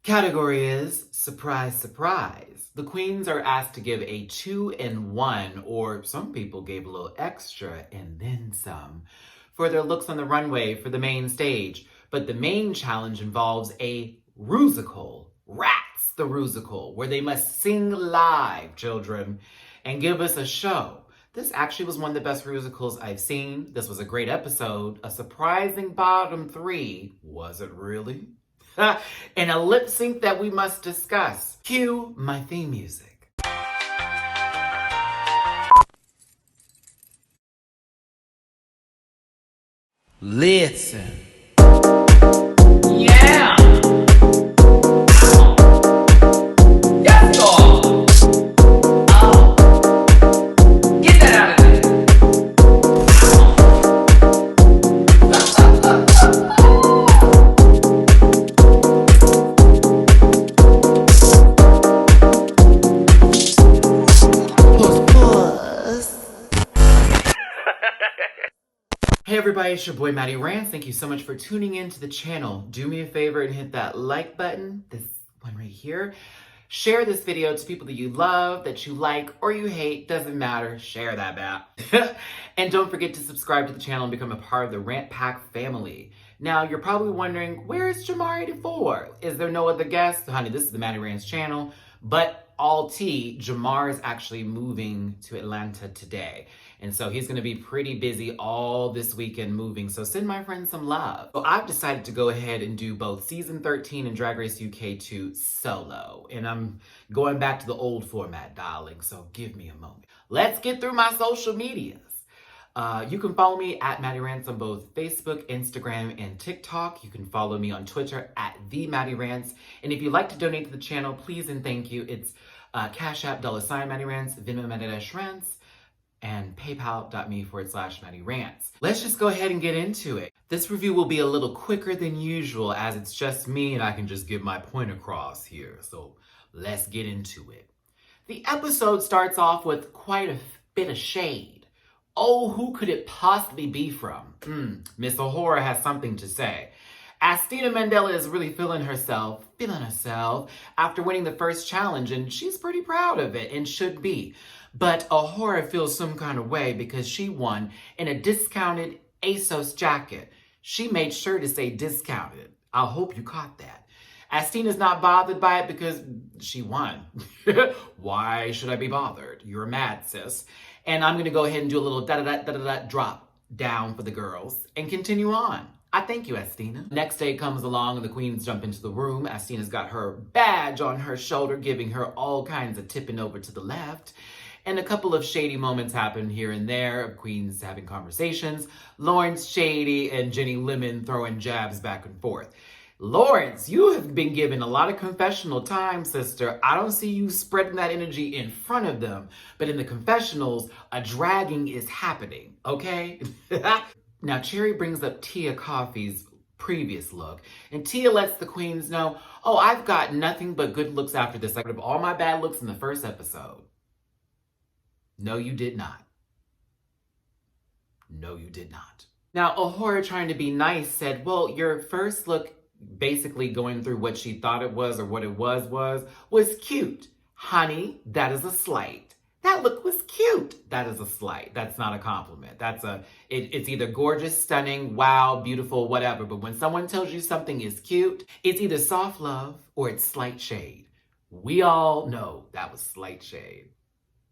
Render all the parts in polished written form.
Category is surprise, surprise. The queens are asked to give a 2-in-1, or some people gave a little extra and then some, for their looks on the runway for the main stage. But the main challenge involves a Rusical, Rats the Rusical, where they must sing live, children, and give us a show. This actually was one of the best Rusicals I've seen. This was a great episode, a surprising bottom 3. Was it really? And a lip sync that we must discuss. Cue my theme music. Listen. Yeah! Yes, dog! Oh. Get that out of there! Hey everybody, it's your boy Matty Rants. Thank you so much for tuning in to the channel. Do me a favor and hit that like button, this one right here. Share this video to people that you love, that you like, or you hate, doesn't matter. Share that bat. And don't forget to subscribe to the channel and become a part of the Rant Pack family. Now, you're probably wondering, where is Jamar84? Is there no other guest? Honey, this is the Matty Rants channel, but all tea, Jamar is actually moving to Atlanta today. And so he's gonna be pretty busy all this weekend moving. So send my friends some love. So I've decided to go ahead and do both season 13 and Drag Race UK 2 solo. And I'm going back to the old format, darling. So give me a moment. Let's get through my social medias. You can follow me at MattyRants on both Facebook, Instagram, and TikTok. You can follow me on Twitter at @MattyRants. And if you'd like to donate to the channel, please and thank you. It's Cash App $MattyRants, Venmo MattyRants, and paypal.me/MattyRants. Let's just go ahead and get into it. This review will be a little quicker than usual as it's just me and I can just get my point across here. So let's get into it. The episode starts off with quite a bit of shade. Oh, who could it possibly be from? Miss Ahura has something to say. Astina Mandela is really feeling herself after winning the first challenge, and she's pretty proud of it and should be. But Ahura feels some kind of way because she won in a discounted ASOS jacket. She made sure to say discounted. I hope you caught that. Astina's not bothered by it because she won. Why should I be bothered? You're mad, sis. And I'm going to go ahead and do a little da-da-da-da-da-da drop down for the girls and continue on. I thank you, Astina. Next day comes along and the queens jump into the room. Astina's got her badge on her shoulder, giving her all kinds of tipping over to the left. And a couple of shady moments happen here and there of queens having conversations. Lawrence Shady and Jenny Lemon throwing jabs back and forth. Lawrence, you have been given a lot of confessional time, sister. I don't see you spreading that energy in front of them. But in the confessionals, a dragging is happening, okay? Now, Cherry brings up Tia Coffee's previous look, and Tia lets the queens know, oh, I've got nothing but good looks after this. I got all my bad looks in the first episode. No, you did not. No, you did not. Now, Ahura, trying to be nice, said, well, your first look, basically going through what she thought it was or what it was cute. Honey, that is a slight. That look was cute. That is a slight. That's not a compliment. It's either gorgeous, stunning, wow, beautiful, whatever. But when someone tells you something is cute, it's either soft love or it's slight shade. We all know that was slight shade.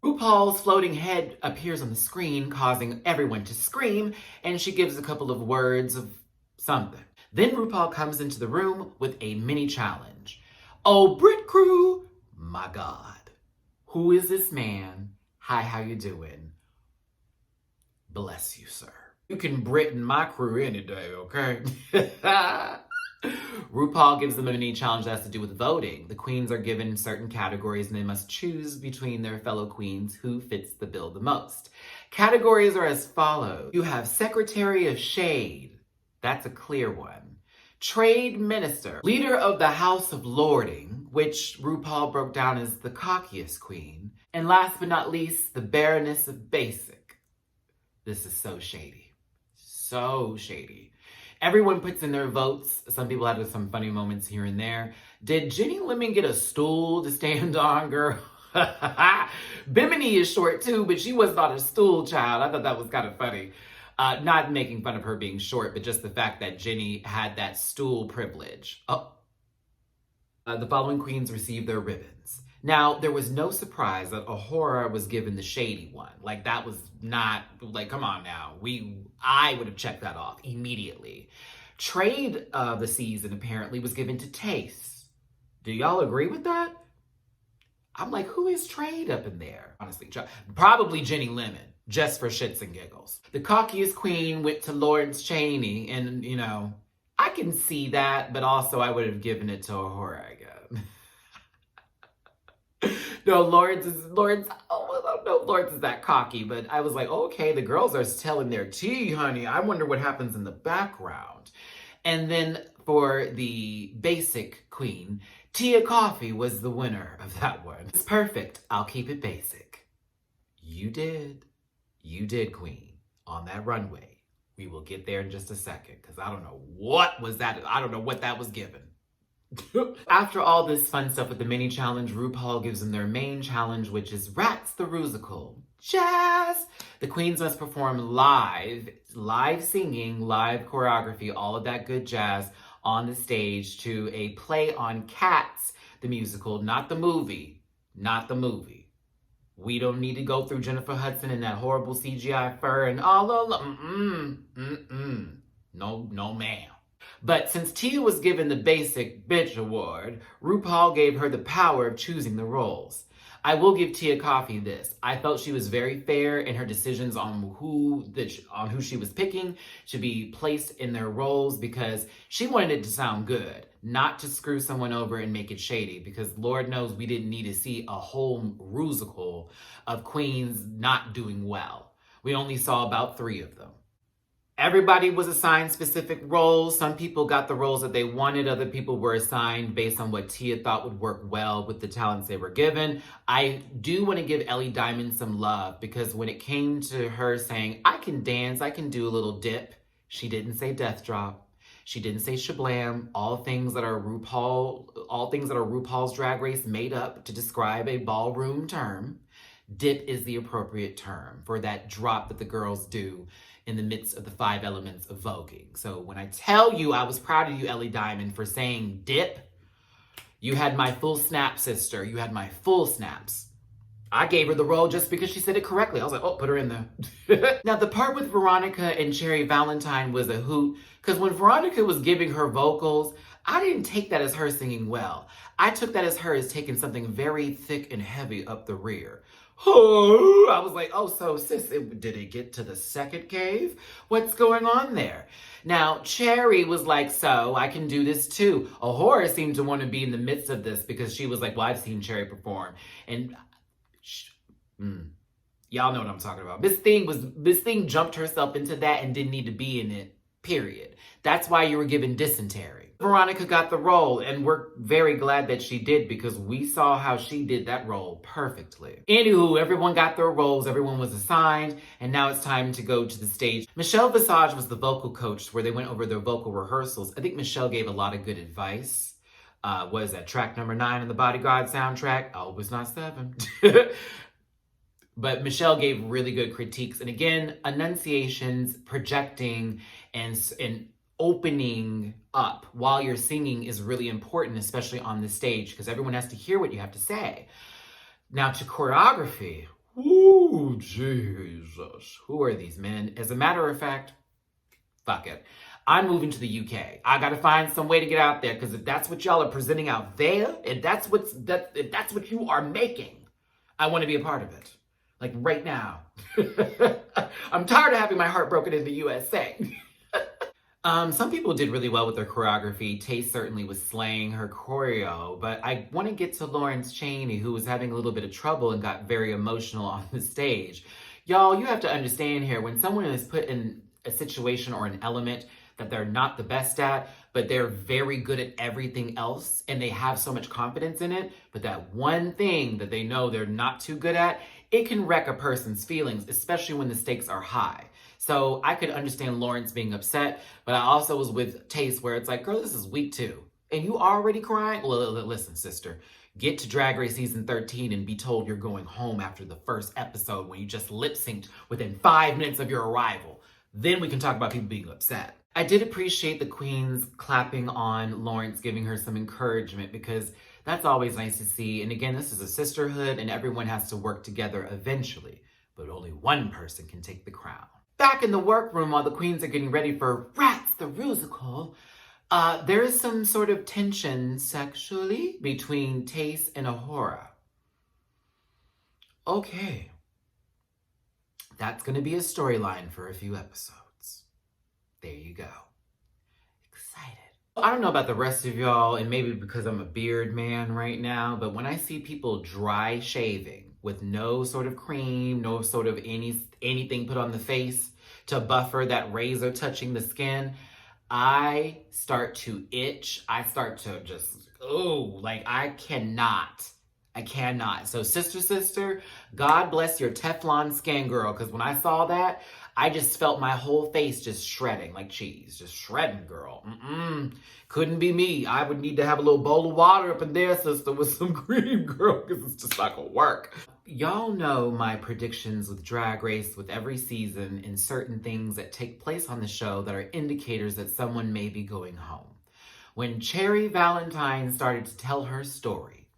Rupaul's floating head appears on the screen, causing everyone to scream, and she gives a couple of words of something. Then Rupaul comes into the room with a mini challenge. Oh, Brit crew, my God. Who is this man? Hi, how you doing? Bless you, sir. You can Brit in my crew any day, okay? RuPaul gives them a mini challenge that has to do with voting. The queens are given certain categories and they must choose between their fellow queens who fits the bill the most. Categories are as follows. You have Secretary of Shade. That's a clear one. Trade Minister. Leader of the House of Lording, which RuPaul broke down as the cockiest queen. And last but not least, the Baroness of Basic. This is so shady. So shady. Everyone puts in their votes. Some people had some funny moments here and there. Did Jenny Lemon get a stool to stand on, girl? Bimini is short too, but she was not a stool child. I thought that was kind of funny. Not making fun of her being short, but just the fact that Jenny had that stool privilege. The following queens received their ribbons. Now, there was no surprise that Ahura was given the shady one. Like, that was not, like, come on now. I would have checked that off immediately. Trade of the season, apparently, was given to Taste. Do y'all agree with that? I'm like, who is Trade up in there? Honestly, probably Jenny Lemon, just for shits and giggles. The cockiest queen went to Lawrence Cheney, and, you know, I can see that, but also I would have given it to Ahura again. No, Lawrence, oh, I don't know if Lawrence is that cocky, but I was like, okay, the girls are telling their tea, honey. I wonder what happens in the background. And then for the basic queen, Tia Coffee was the winner of that one. It's perfect. I'll keep it basic. You did, queen, on that runway. We will get there in just a second, because I don't know what was that. I don't know what that was given. After all this fun stuff with the mini challenge, RuPaul gives them their main challenge, which is Rats the Rusical. Jazz! The queens must perform live singing, live choreography, all of that good jazz on the stage to a play on Cats, the musical, not the movie. Not the movie. We don't need to go through Jennifer Hudson and that horrible CGI fur and all of No, ma'am. But since Tia was given the basic bitch award, RuPaul gave her the power of choosing the roles. I will give Tia Coffee this. I felt she was very fair in her decisions on who she was picking to be placed in their roles, because she wanted it to sound good, not to screw someone over and make it shady, because Lord knows we didn't need to see a whole Rusical of queens not doing well. We only saw about 3 of them. Everybody was assigned specific roles. Some people got the roles that they wanted. Other people were assigned based on what Tia thought would work well with the talents they were given. I do want to give Ellie Diamond some love, because when it came to her saying, I can dance, I can do a little dip, she didn't say death drop. She didn't say shablam. All things that are RuPaul's Drag Race made up to describe a ballroom term. Dip is the appropriate term for that drop that the girls do in the midst of the 5 elements of voguing. So when I tell you I was proud of you, Ellie Diamond, for saying dip, you had my full snap, sister. You had my full snaps. I gave her the role just because she said it correctly. I was like, oh, put her in there. Now, the part with Veronica and Cherry Valentine was a hoot, because when Veronica was giving her vocals, I didn't take that as her singing well. I took that as her as taking something very thick and heavy up the rear. Oh, I was like, oh, so sis, did it get to the second cave? What's going on there? Now, Cherry was like, so I can do this too. Ahura seemed to want to be in the midst of this, because she was like, well, I've seen Cherry perform. And y'all know what I'm talking about. This thing jumped herself into that and didn't need to be in it, period. That's why you were given dysentery. Veronica got the role, and we're very glad that she did, because we saw how she did that role perfectly. Anywho, everyone got their roles, everyone was assigned, and now it's time to go to the stage. Michelle Visage was the vocal coach, where they went over their vocal rehearsals. I think Michelle gave a lot of good advice. What is that, track number 9 in the Bodyguard soundtrack? I hope it's not 7. But Michelle gave really good critiques. And again, enunciations, projecting, and opening up while you're singing is really important, especially on the stage, because everyone has to hear what you have to say. Now to choreography. Ooh, Jesus. Who are these men? As a matter of fact, fuck it. I'm moving to the UK. I gotta find some way to get out there, because if that's what y'all are presenting out there, if that's what you are making, I want to be a part of it. Like right now. I'm tired of having my heart broken in the USA. Some people did really well with their choreography. Tay certainly was slaying her choreo, but I want to get to Lawrence Cheney, who was having a little bit of trouble and got very emotional on the stage. Y'all, you have to understand here, when someone is put in a situation or an element that they're not the best at, but they're very good at everything else, and they have so much confidence in it, but that one thing that they know they're not too good at, it can wreck a person's feelings, especially when the stakes are high. So I could understand Lawrence being upset, but I also was with Taste, where it's like, girl, this is week 2. And you already crying? Well, listen, sister. Get to Drag Race Season 13 and be told you're going home after the first episode when you just lip-synced within 5 minutes of your arrival. Then we can talk about people being upset. I did appreciate the queens clapping on Lawrence, giving her some encouragement, because that's always nice to see. And again, this is a sisterhood and everyone has to work together eventually, but only one person can take the crown. Back in the workroom while the queens are getting ready for Rants, the Rusical, there is some sort of tension sexually between Tace and Ahura. Okay. That's going to be a storyline for a few episodes. There you go. Excited. I don't know about the rest of y'all, and maybe because I'm a beard man right now, but when I see people dry shaving with no sort of cream, no sort of anything put on the face to buffer that razor touching the skin, I start to itch. I start to just, like I cannot. So sister, God bless your Teflon skin, girl, because when I saw that, I just felt my whole face just shredding like cheese, just shredding, girl. Couldn't be me. I would need to have a little bowl of water up in there, sister, with some cream, girl, because it's just not gonna work. Y'all know my predictions with Drag Race, with every season, and certain things that take place on the show that are indicators that someone may be going home. When Cherry Valentine started to tell her story,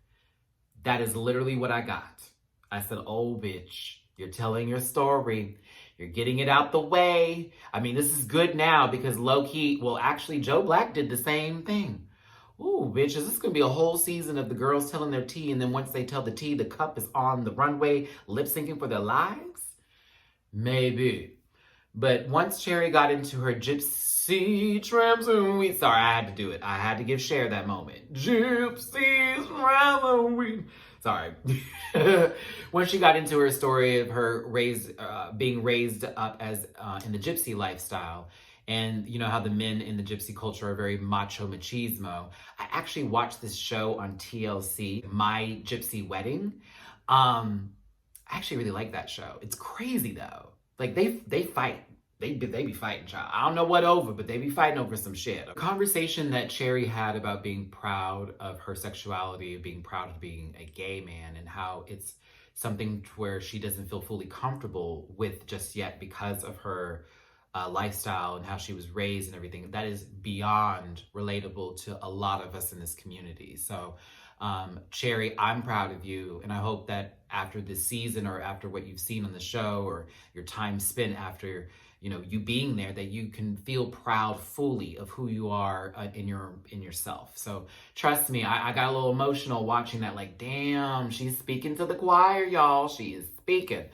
that is literally what I got. I said, oh, bitch, you're telling your story. You're getting it out the way. I mean, this is good now because low-key, well, actually, Joe Black did the same thing. Ooh, bitch, is this going to be a whole season of the girls telling their tea, and then once they tell the tea, the cup is on the runway lip-syncing for their lives? Maybe. But once Cherry got into her gypsy tramp, sorry, I had to do it. I had to give Cher that moment. Gypsies tramp. Sorry. When she got into her story of her being raised up as in the gypsy lifestyle, and you know how the men in the gypsy culture are very macho machismo. I actually watched this show on TLC, My Gypsy Wedding. I actually really like that show. It's crazy though. Like they fight. They be fighting, child. I don't know what over, but they be fighting over some shit. A conversation that Cherry had about being proud of her sexuality, being proud of being a gay man, and how it's something to where she doesn't feel fully comfortable with just yet because of her lifestyle and how she was raised and everything. That is beyond relatable to a lot of us in this community. So Cherry, I'm proud of you, and I hope that after this season or after what you've seen on the show or your time spent after you being there, that you can feel proud fully of who you are in yourself. So trust me, I got a little emotional watching that, like, damn, she's speaking to the choir, y'all. She is speaking.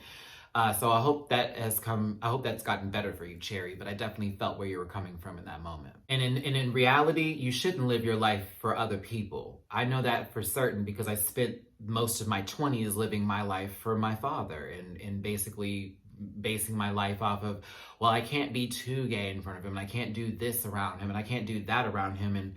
So I hope that's gotten better for you, Cherry, but I definitely felt where you were coming from in that moment. And in reality, you shouldn't live your life for other people. I know that for certain because I spent most of my 20s living my life for my father and basically basing my life off of, well, I can't be too gay in front of him, and I can't do this around him, and I can't do that around him, and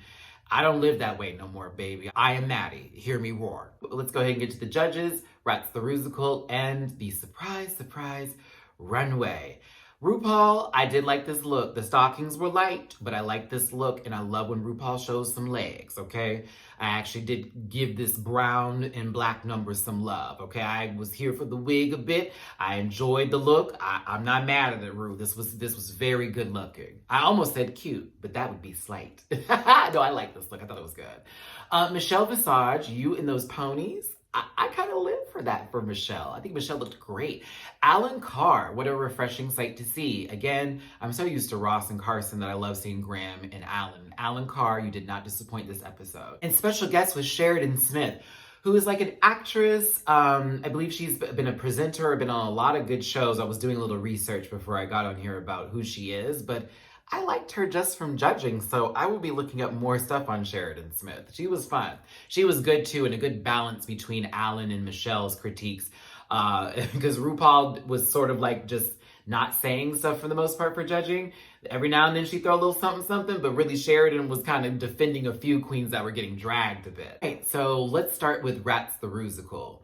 I don't live that way no more, baby. I am Matty. Hear me roar. Let's go ahead and get to the judges, Rants the Rusical, and the surprise runway. Rupaul, I did like this look. The stockings were light, but I like this look, and I love when Rupaul shows some legs, okay? I actually did give this brown and black number some love, okay? I was here for the wig a bit. I enjoyed the look. I'm not mad at it, Ru. This was very good looking. I almost said cute, but that would be slight. No, I like this look. I thought it was good. Michelle Visage, you in those ponies. I kind of live for that for Michelle. I think Michelle looked great. Alan Carr, what a refreshing sight to see. Again, I'm so used to Ross and Carson that I love seeing Graham and Alan. Alan Carr, you did not disappoint this episode. And special guest was Sheridan Smith, who is like an actress. I believe she's been a presenter, been on a lot of good shows. I was doing a little research before I got on here about who she is, but I liked her just from judging, so I will be looking up more stuff on Sheridan Smith. She was fun. She was good too, and a good balance between Alan and Michelle's critiques, because RuPaul was sort of like just not saying stuff for the most part for judging. Every now and then she'd throw a little something, but really Sheridan was kind of defending a few queens that were getting dragged a bit. Okay, so let's start with Rants the Rusical.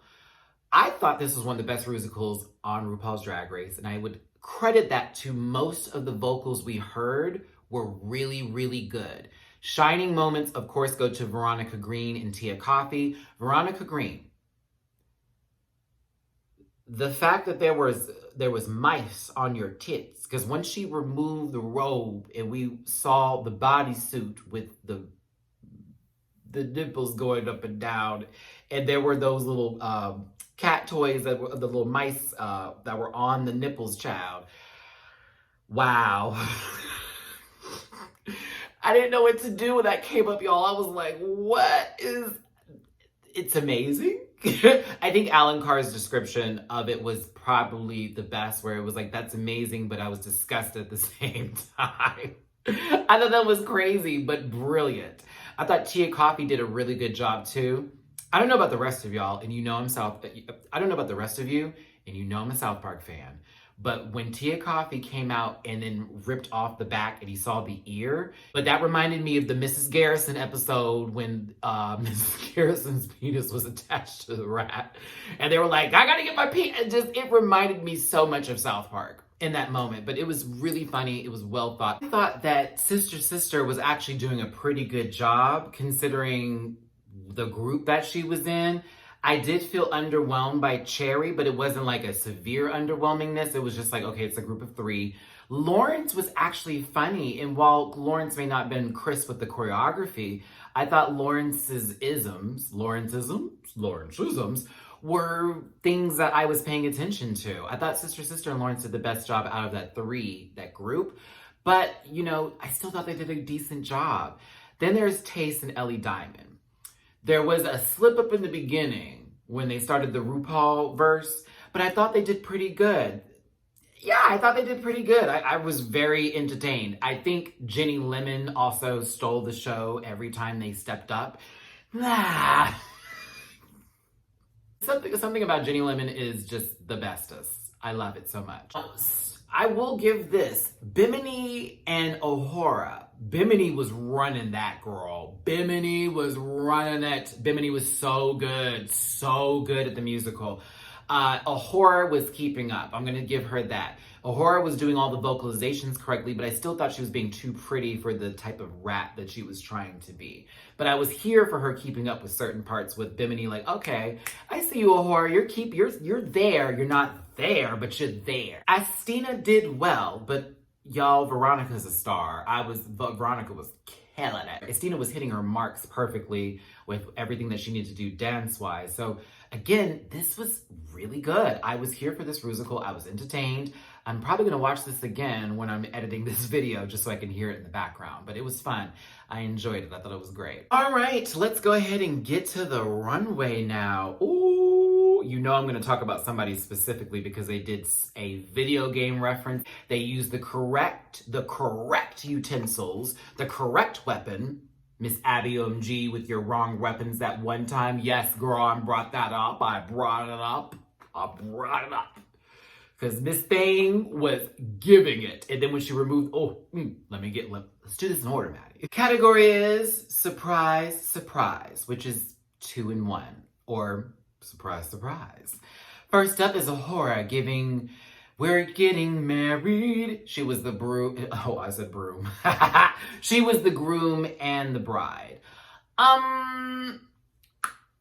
I thought this was one of the best Rusicals on RuPaul's Drag Race, and I would credit that to most of the vocals we heard were really, really good. Shining moments, of course, go to Veronica Green and Tia Kofi. Veronica Green. The fact that there was mice on your tits, because when she removed the robe and we saw the bodysuit with the nipples going up and down, and there were those little cat toys that were the little mice that were on the nipples, child. Wow. I didn't know what to do when that came up, y'all. I was like, what is... It's amazing. I think Alan Carr's description of it was probably the best, where it was like, that's amazing, but I was disgusted at the same time. I thought that was crazy, but brilliant. I thought Tia Kofi did a really good job too. I don't know about the rest of y'all, and you know I don't know about the rest of you, and you know I'm a South Park fan. But when Tia Kofi came out and then ripped off the back and he saw the ear, but that reminded me of the Mrs. Garrison episode when Mrs. Garrison's penis was attached to the rat. And they were like, I gotta get my penis. It reminded me so much of South Park in that moment, but it was really funny. It was well thought. I thought that Sister was actually doing a pretty good job considering the group that she was in. I did feel underwhelmed by Cherry, but it wasn't like a severe underwhelmingness. It was just like, okay, it's a group of three. Lawrence was actually funny, and while Lawrence may not have been crisp with the choreography, I thought Lawrence's isms were things that I was paying attention to. I thought Sister and Lawrence did the best job out of that group. But, you know, I still thought they did a decent job. Then there's Taste and Ellie Diamond. There was a slip up in the beginning when they started the Rupaul verse, but I thought they did pretty good. Yeah, I thought they did pretty good. I was very entertained. I think Jenny Lemon also stole the show every time they stepped up. Something about Jenny Lemon is just the bestest. I love it so much. I will give this, Bimini and O'Hara. Bimini was running that, girl. Bimini was running it. Bimini was so good at the musical. O'Hara was keeping up. I'm gonna give her that. O'Hara was doing all the vocalizations correctly, but I still thought she was being too pretty for the type of rat that she was trying to be. But I was here for her keeping up with certain parts with Bimini, like, okay, I see you, O'Hara. You're there. You're not there, but you're there. Astina did well, but y'all, Veronica's a star. Veronica was killing it. Astina was hitting her marks perfectly with everything that she needed to do dance-wise. So again, this was really good. I was here for this Rusical. I was entertained. I'm probably gonna watch this again when I'm editing this video just so I can hear it in the background, but it was fun. I enjoyed it. I thought it was great. All right, let's go ahead and get to the runway now. Ooh, you know I'm gonna talk about somebody specifically because they did a video game reference. They used the correct utensils, the correct weapon. Miss Abby OMG with your wrong weapons that one time. Yes, girl, I brought that up. I brought it up. Because Miss Thing was giving it. And then when she removed, let's do this in order, Maddie. The category is surprise, surprise, which is 2 in 1, or surprise, surprise. First up is O'Hara giving, we're getting married. She was the broom. Oh, I said broom. She was the groom and the bride.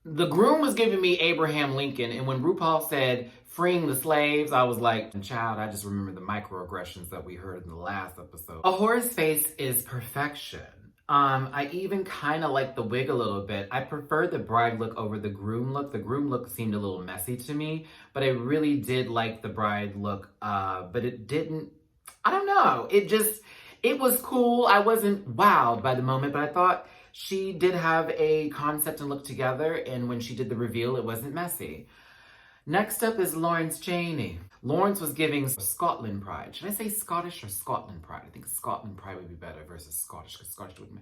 The groom was giving me Abraham Lincoln, and when RuPaul said freeing the slaves, I was like, child, I just remember the microaggressions that we heard in the last episode. O'Hara's face is perfection. I even kind of like the wig a little bit. I prefer the bride look over the groom look. The groom look seemed a little messy to me, but I really did like the bride look, but it didn't, I don't know. It was cool. I wasn't wowed by the moment, but I thought she did have a concept and look together, and when she did the reveal, it wasn't messy. Next up is Lawrence Cheney. Lawrence was giving Scotland Pride. Should I say Scottish or Scotland Pride? I think Scotland Pride would be better versus Scottish, because Scottish wouldn't.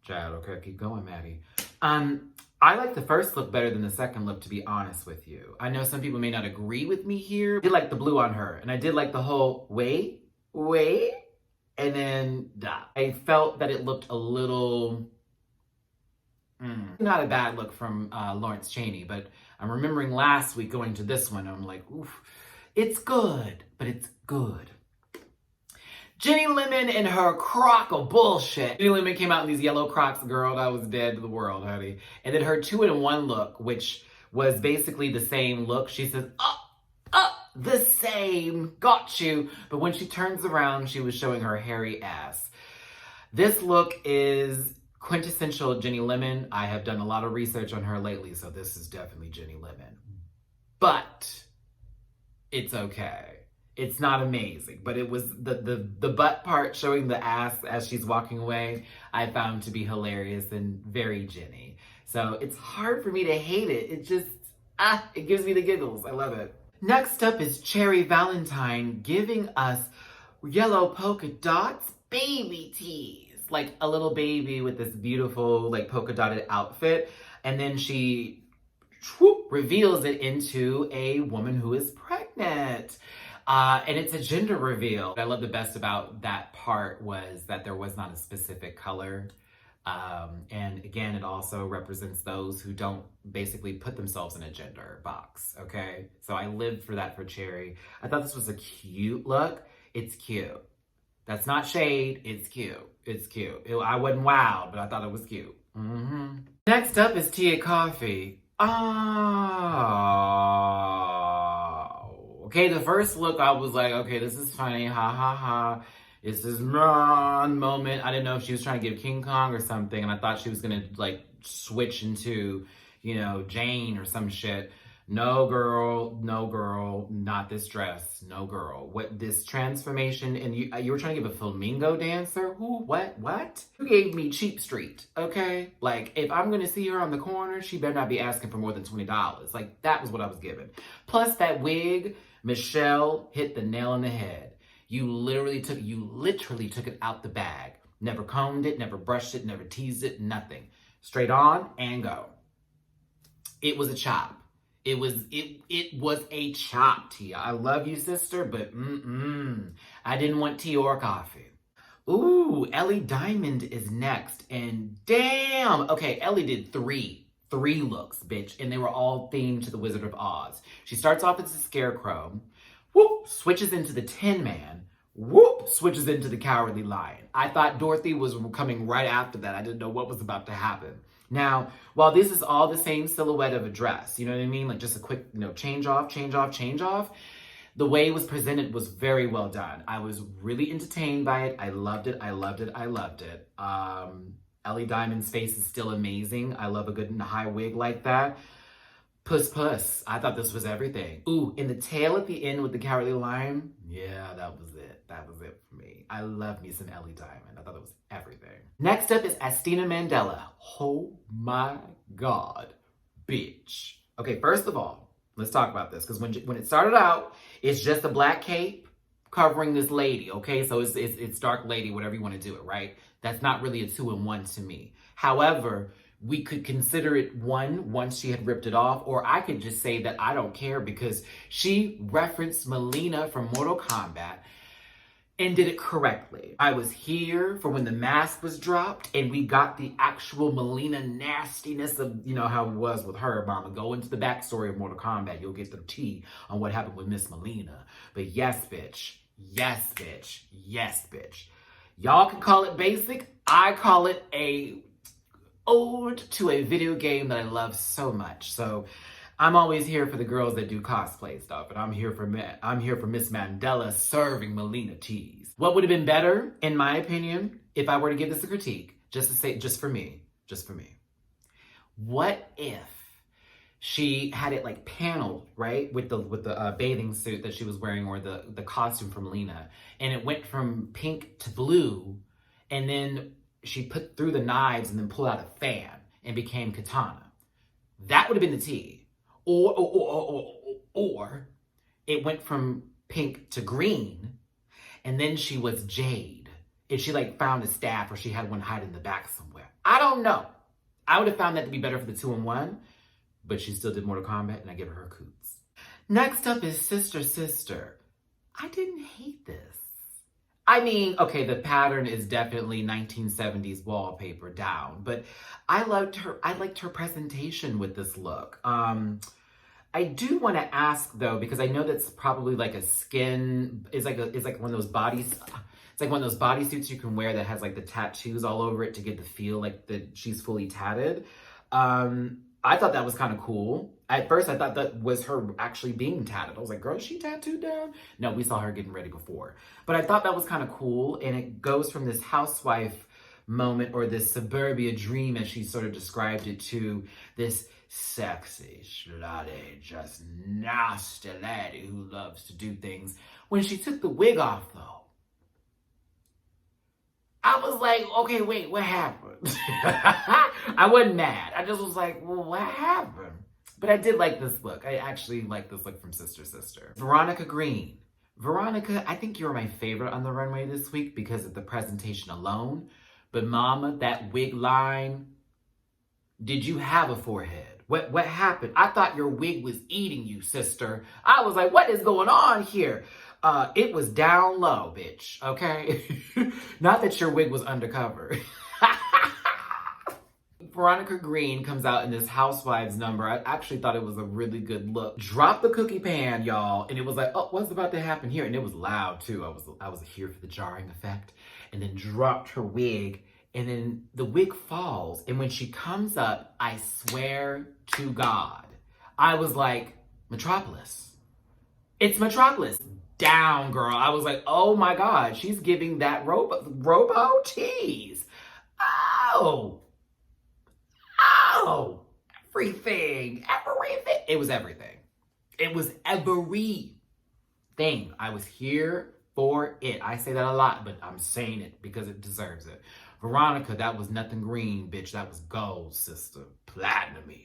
Chad, okay, keep going, Maddie. I like the first look better than the second look, to be honest with you. I know some people may not agree with me here. I did like the blue on her, and I did like the whole wait, and then da. I felt that it looked a little, not a bad look from Lawrence Cheney, but I'm remembering last week going to this one, and I'm like, oof, it's good, but it's good. Jenny Lemon and her crock of bullshit. Jenny Lemon came out in these yellow Crocs, girl, I was dead to the world, honey. And then her 2-in-1 look, which was basically the same look. She says, the same, got you. But when she turns around, she was showing her hairy ass. This look is quintessential Jenny Lemon. I have done a lot of research on her lately, so this is definitely Jenny Lemon. But it's okay. It's not amazing, but it was the butt part showing the ass as she's walking away, I found to be hilarious and very Jenny. So it's hard for me to hate it. It just, it gives me the giggles. I love it. Next up is Cherry Valentine giving us yellow polka dots baby tees. Like a little baby with this beautiful like polka dotted outfit. And then she reveals it into a woman who is pregnant. And it's a gender reveal. What I love the best about that part was that there was not a specific color. And again, it also represents those who don't basically put themselves in a gender box, okay? So I lived for that for Cherry. I thought this was a cute look. It's cute. That's not shade, it's cute. It's cute. I wasn't wowed, but I thought it was cute. Mm-hmm. Next up is Tia Coffee. Oh. Okay, the first look, I was like, okay, this is funny, ha ha ha. It's this moment. I didn't know if she was trying to give King Kong or something, and I thought she was gonna like switch into, you know, Jane or some shit. No girl, not this dress, no girl. What, this transformation, and you were trying to give a flamingo dancer? Who, what? You gave me cheap street, okay? Like, if I'm gonna see her on the corner, she better not be asking for more than $20. Like, that was what I was given. Plus that wig, Michelle hit the nail on the head. You literally took it out the bag. Never combed it, never brushed it, never teased it, nothing. Straight on and go. It was a chop. It was a chop, Tia. I love you, sister, but I didn't want tea or coffee. Ooh, Ellie Diamond is next, and damn. Okay, Ellie did three looks, bitch, and they were all themed to the Wizard of Oz. She starts off as a scarecrow, whoop, switches into the Tin Man, whoop, switches into the Cowardly Lion. I thought Dorothy was coming right after that. I didn't know what was about to happen. Now, while this is all the same silhouette of a dress, you know what I mean? Like just a quick, change off. The way it was presented was very well done. I was really entertained by it. I loved it. Ellie Diamond's face is still amazing. I love a good high wig like that. Puss. I thought this was everything. Ooh, and the tail at the end with the Cowardly Lion. Yeah, that was it. That was it for me. I love me some Ellie Diamond. I thought it was everything. Next up is Astina Mandela. Oh my God, bitch. Okay, first of all, let's talk about this. Because when it started out, it's just a black cape covering this lady, okay? So it's dark lady, whatever you want to do it, right? That's not really a 2-in-1 to me. However, we could consider it one once she had ripped it off, or I could just say that I don't care because she referenced Melina from Mortal Kombat and did it correctly. I was here for when the mask was dropped and we got the actual Melina nastiness of, how it was with her. Mama, go into the backstory of Mortal Kombat. You'll get the tea on what happened with Miss Melina. But yes, bitch. Y'all can call it basic. I call it a ode to a video game that I love so much. So I'm always here for the girls that do cosplay stuff, and I'm here for Miss Mandela serving Melina teas. What would have been better, in my opinion, if I were to give this a critique, just for me. What if she had it like paneled, right, with the bathing suit that she was wearing, or the costume from Melina, and it went from pink to blue, and then she put through the knives and then pulled out a fan and became Katana. That would have been the tea. Or it went from pink to green, and then she was Jade, and she found a staff, or she had one hiding in the back somewhere. I don't know. I would have found that to be better for the 2-in-1, but she still did Mortal Kombat, and I give her her coots. Next up is Sister. I didn't hate this. I mean, okay, the pattern is definitely 1970s wallpaper down, but I liked her presentation with this look. I do want to ask though, because I know that's probably like a skin, it's like one of those bodies. It's like one of those bodysuits you can wear that has like the tattoos all over it to get the feel like that she's fully tatted. I thought that was kind of cool. At first, I thought that was her actually being tatted. I was like, girl, is she tattooed down? No, we saw her getting ready before. But I thought that was kind of cool. And it goes from this housewife moment or this suburbia dream, as she sort of described it, to this sexy, slutty, just nasty lady who loves to do things. When she took the wig off, though, I was like, okay, wait, what happened? I wasn't mad. I just was like, well, what happened? But I did like this look. I actually like this look from Sister Sister. Veronica Green. Veronica, I think you're my favorite on the runway this week because of the presentation alone. But mama, that wig line, did you have a forehead? What happened? I thought your wig was eating you, sister. I was like, what is going on here? It was down low, bitch, okay? Not that your wig was undercover. Veronica Green comes out in this Housewives number. I actually thought it was a really good look. Drop the cookie pan, y'all. And it was like, oh, what's about to happen here? And it was loud, too. I was here for the jarring effect. And then dropped her wig. And then the wig falls. And when she comes up, I swear to God, I was like, Metropolis. It's Metropolis. Down, girl. I was like, oh my God, she's giving that robo tease. Oh, everything. It was everything. It was everything. I was here for it. I say that a lot, but I'm saying it because it deserves it. Veronica, that was nothing green, bitch. That was gold, sister. Platinum even.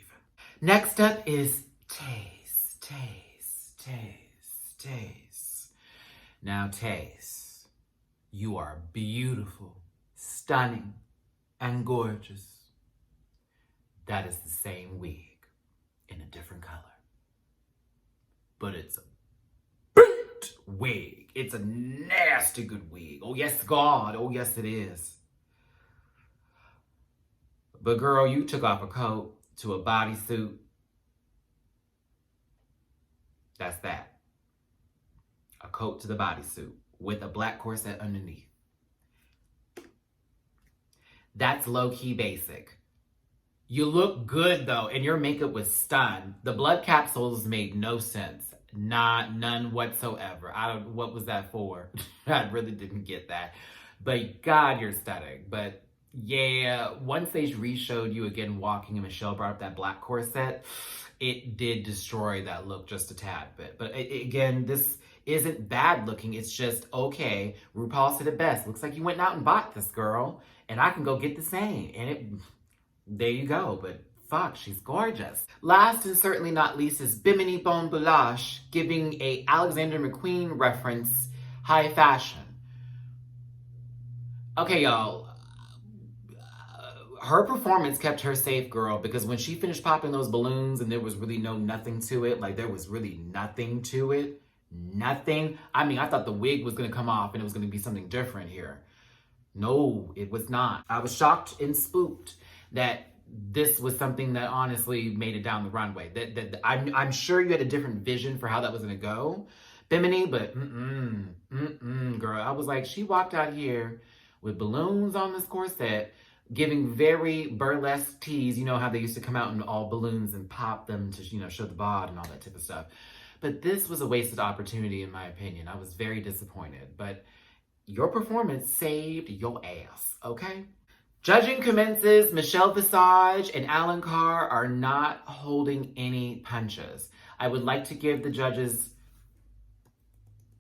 Next up is Taste. Now, Taste, you are beautiful, stunning, and gorgeous. That is the same wig in a different color. But it's a big wig. It's a nasty good wig. Oh, yes, God. Oh, yes, it is. But girl, you took off a coat to a bodysuit. That's that. A coat to the bodysuit with a black corset underneath. That's low-key basic. You look good though, and your makeup was stunned. The blood capsules made no sense. None whatsoever. What was that for? I really didn't get that. But God, you're stunning. But yeah, once they re-showed you again walking and Michelle brought up that black corset, it did destroy that look just a tad bit. But again, this isn't bad looking. It's just, okay, RuPaul said it best. Looks like you went out and bought this, girl. And I can go get the same. And there you go. But fuck, she's gorgeous. Last and certainly not least is Bimini Bon-Boulash, giving a Alexander McQueen reference, high fashion. Okay, y'all. Her performance kept her safe, girl, because when she finished popping those balloons and there was really nothing to it, like there was really nothing to it, nothing. I mean, I thought the wig was going to come off and it was going to be something different here. No, it was not. I was shocked and spooked that this was something that honestly made it down the runway. That I'm sure you had a different vision for how that was going to go, Bimini, but girl. I was like, she walked out here with balloons on this corset, giving very burlesque tease. You know how they used to come out in all balloons and pop them to, show the bod and all that type of stuff. But this was a wasted opportunity, in my opinion. I was very disappointed. But your performance saved your ass, okay? Judging commences. Michelle Visage and Alan Carr are not holding any punches. I would like to give the judges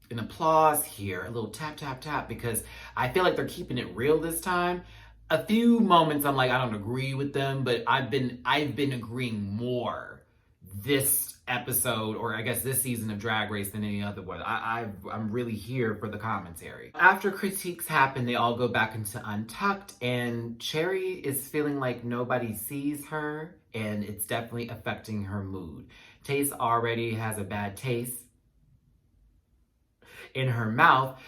an applause here, a little tap, tap, tap, because I feel like they're keeping it real this time. A few moments I'm like, I don't agree with them, but I've been agreeing more this episode, or I guess this season of Drag Race, than any other one. I'm really here for the commentary. After critiques happen, they all go back into Untucked, and Cherry is feeling like nobody sees her, and it's definitely affecting her mood. Taste already has a bad taste in her mouth,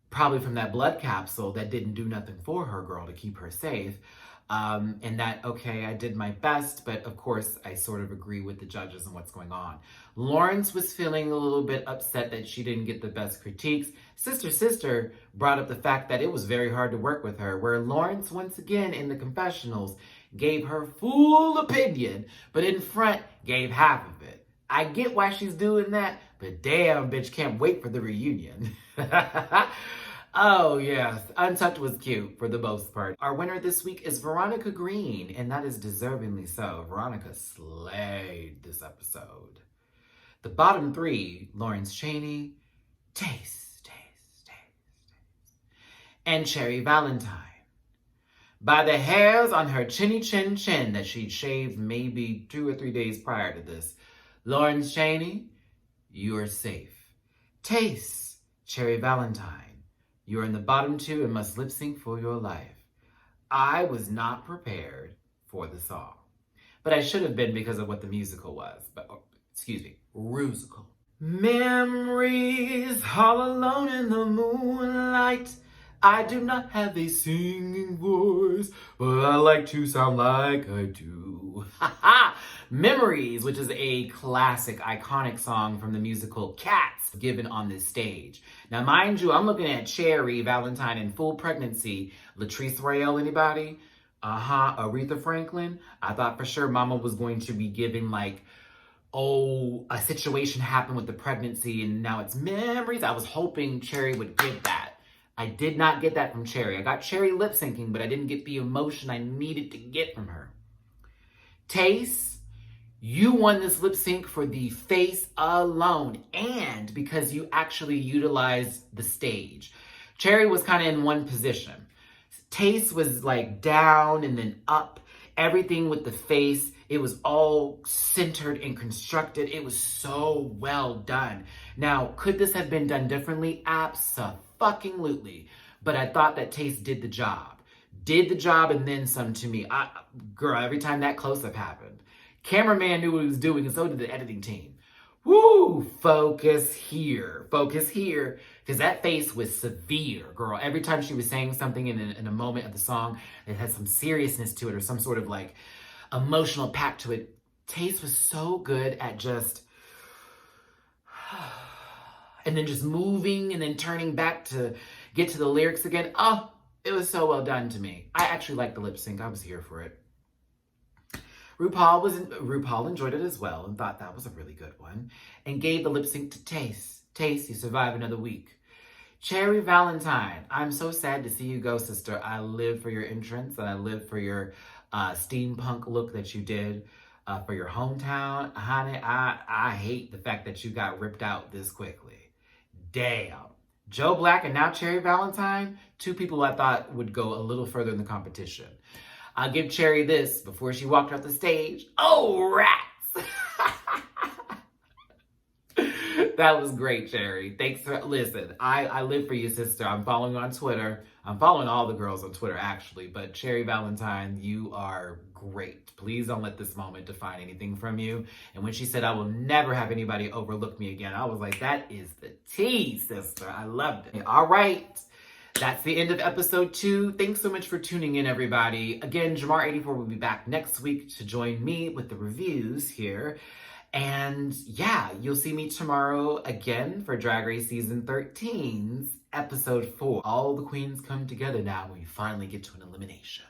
probably from that blood capsule that didn't do nothing for her, girl, to keep her safe. And that, okay, I did my best, but of course I sort of agree with the judges and what's going on. Lawrence was feeling a little bit upset that she didn't get the best critiques. Sister brought up the fact that it was very hard to work with her, where Lawrence, once again in the confessionals, gave her full opinion, but in front gave half of it. I get why she's doing that, but damn, bitch, can't wait for the reunion. Oh, yes. Untucked was cute for the most part. Our winner this week is Veronica Green, and that is deservingly so. Veronica slayed this episode. The bottom three, Lawrence Cheney, Taste, and Cherry Valentine. By the hairs on her chinny chin that she'd shaved maybe 2 or 3 days prior to this, Lawrence Cheney, you're safe. Taste, Cherry Valentine. You're in the bottom 2 and must lip sync for your life. I was not prepared for the song, but I should have been because of what the musical was. Rusical. Memories all alone in the moonlight. I do not have a singing voice, but I like to sound like I do. Memories, which is a classic, iconic song from the musical Cats, given on this stage. Now, mind you, I'm looking at Cherry Valentine in full pregnancy. Latrice Royale, anybody? Aretha Franklin. I thought for sure Mama was going to be giving like, oh, a situation happened with the pregnancy and now it's memories. I was hoping Cherry would give that. I did not get that from Cherry. I got Cherry lip syncing, but I didn't get the emotion I needed to get from her. Taste, you won this lip sync for the face alone and because you actually utilized the stage. Cherry was kind of in one position. Taste was like down and then up. Everything with the face, it was all centered and constructed. It was so well done. Now, could this have been done differently? Absolutely. But I thought that Taste did the job. Did the job and then some to me. Girl, every time that close-up happened, cameraman knew what he was doing and so did the editing team. Woo! Focus here. Because that face was severe, girl. Every time she was saying something in a moment of the song that had some seriousness to it or some sort of like emotional pack to it. Taste was so good at just and then just moving and then turning back to get to the lyrics again. Oh, it was so well done to me. I actually liked the lip sync. I was here for it. RuPaul enjoyed it as well and thought that was a really good one and gave the lip sync to Taste. Taste, you survive another week. Cherry Valentine, I'm so sad to see you go, sister. I live for your entrance and I live for your steampunk look that you did for your hometown. Honey, I hate the fact that you got ripped out this quickly. Damn. Joe Black and now Cherry Valentine, 2 people I thought would go a little further in the competition. I'll give Cherry this before she walked off the stage. Oh, rats! That was great, Cherry. Thanks for, listen, I live for you, sister. I'm following you on Twitter. I'm following all the girls on Twitter, actually. But Cherry Valentine, you are great. Please don't let this moment define anything from you. And when she said, I will never have anybody overlook me again, I was like, that is the tea, sister. I loved it. All right. That's the end of episode 2. Thanks so much for tuning in, everybody. Again, Jamar84 will be back next week to join me with the reviews here. And yeah, you'll see me tomorrow again for Drag Race Season 13's episode 4. All the queens come together now when we finally get to an elimination.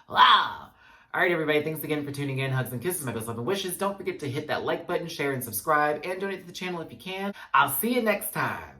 Wow. All right, everybody. Thanks again for tuning in. Hugs and kisses. My best love and wishes. Don't forget to hit that like button, share, and subscribe, and donate to the channel if you can. I'll see you next time.